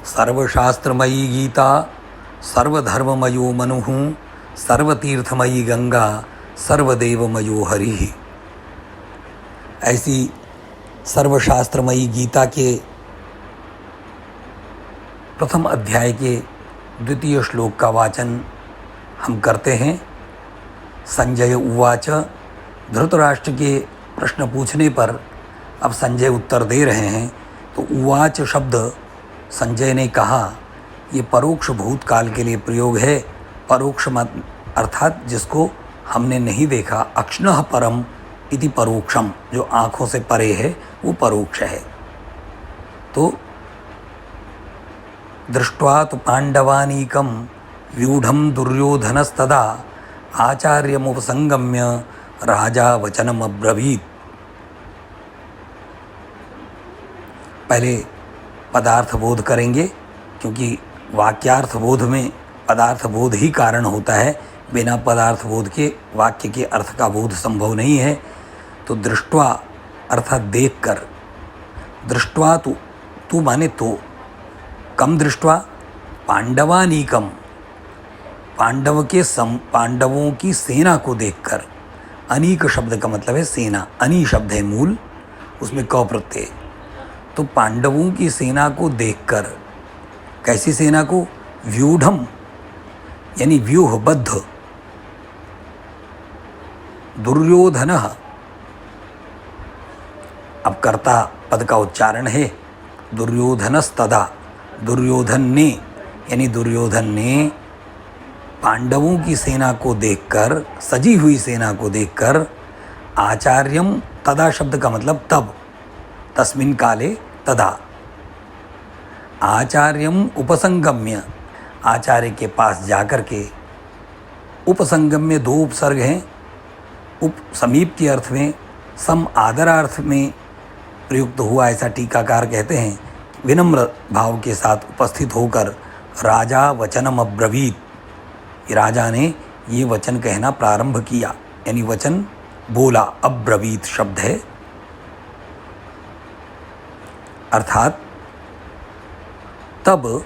सर्वशास्त्रमयी गीता, सर्वधर्ममयो मनुः, सर्वतीर्थमयी गंगा, सर्वदेवमयो हरिः। ऐसी सर्वशास्त्रमयी गीता के प्रथम अध्याय के द्वितीय श्लोक का वाचन हम करते हैं। संजय उवाच, धृतराष्ट्र के प्रश्न पूछने पर अब संजय उत्तर दे रहे हैं। तो उवाच शब्द संजय ने कहा, ये परोक्ष भूतकाल के लिए प्रयोग है। परोक्ष अर्थात जिसको हमने नहीं देखा, अक्ष्णः परम इति परोक्षम, जो आँखों से परे है वो परोक्ष है। तो दृष्ट्वा तु पांडवानीकं व्यूढ़ं दुर्योधनस्तदा आचार्यमुपसंगम्य राजा वचनमब्रवीत्। पहले पदार्थ बोध करेंगे, क्योंकि वाक्यार्थ बोध में पदार्थ बोध ही कारण होता है। बिना पदार्थ बोध के वाक्य के अर्थ का बोध संभव नहीं है। तो दृष्ट्वा अर्थात देखकर, दृष्ट्वा तू माने तो, कम दृष्ट्वा पांडवानीकम, पांडवों की सेना को देखकर। अनीक शब्द का मतलब है सेना, अनी शब्द है मूल, उसमें क प्रत्यय। तो पांडवों की सेना को देखकर, कैसी सेना को? व्यूढ़म यानी व्यूहबद्ध, दुर्योधनः, अब कर्ता पद का उच्चारण है, दुर्योधनस्तदा, दुर्योधन ने, यानी दुर्योधन ने पांडवों की सेना को देखकर, सजी हुई सेना को देखकर, आचार्यम, तदा शब्द का मतलब तब, तस्मिन् काले तदा, आचार्यम उपसंगम्य, आचार्य के पास जाकर के, उपसंगम्य दो उपसर्ग हैं, उप समीप के अर्थ में, सम आदरार्थ में प्रयुक्त हुआ, ऐसा टीकाकार कहते हैं। विनम्र भाव के साथ उपस्थित होकर राजा वचनम अब्रवीत, राजा ने ये वचन कहना प्रारंभ किया, यानी वचन बोला। अब्रवीत शब्द है, अर्थात तब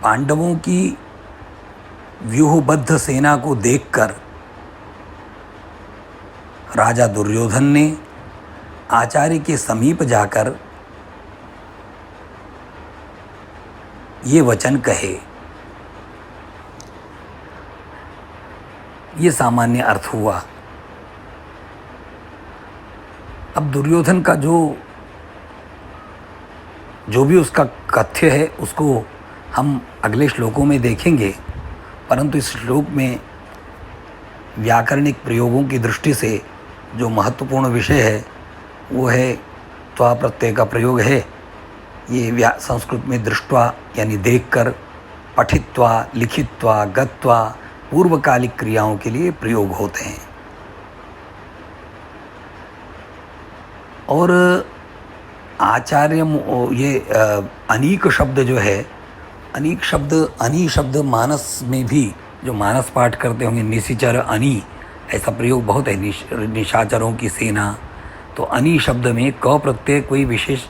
पांडवों की व्यूहबद्ध सेना को देखकर राजा दुर्योधन ने आचार्य के समीप जाकर ये वचन कहे। ये सामान्य अर्थ हुआ। अब दुर्योधन का जो भी उसका कथ्य है उसको हम अगले श्लोकों में देखेंगे, परंतु इस श्लोक में व्याकरणिक प्रयोगों की दृष्टि से जो महत्वपूर्ण विषय है वो है त्वा प्रत्यय का प्रयोग है। ये संस्कृत में दृष्ट्वा यानी देखकर, पठित्वा, लिखित्वा, गत्वा, पूर्वकालिक क्रियाओं के लिए प्रयोग होते हैं। और आचार्य, ये अनीक शब्द जो है, अनीक शब्द, अनी शब्द मानस में भी, जो मानस पाठ करते होंगे, निशिचर अनी, ऐसा प्रयोग बहुत है, निशाचरों की सेना। तो अनी शब्द में क प्रत्यय कोई विशेष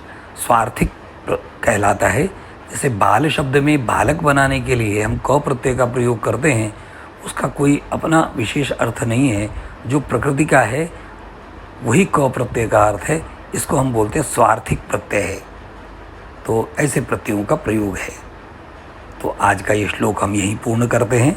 स्वार्थिक कहलाता है। जैसे बाल शब्द में बालक बनाने के लिए हम क प्रत्यय का प्रयोग करते हैं, उसका कोई अपना विशेष अर्थ नहीं है। जो प्रकृति का है वही क प्रत्यय का अर्थ है। इसको हम बोलते हैं स्वार्थिक प्रत्यय है। तो ऐसे प्रत्ययों का प्रयोग है। तो आज का ये श्लोक हम यहीं पूर्ण करते हैं।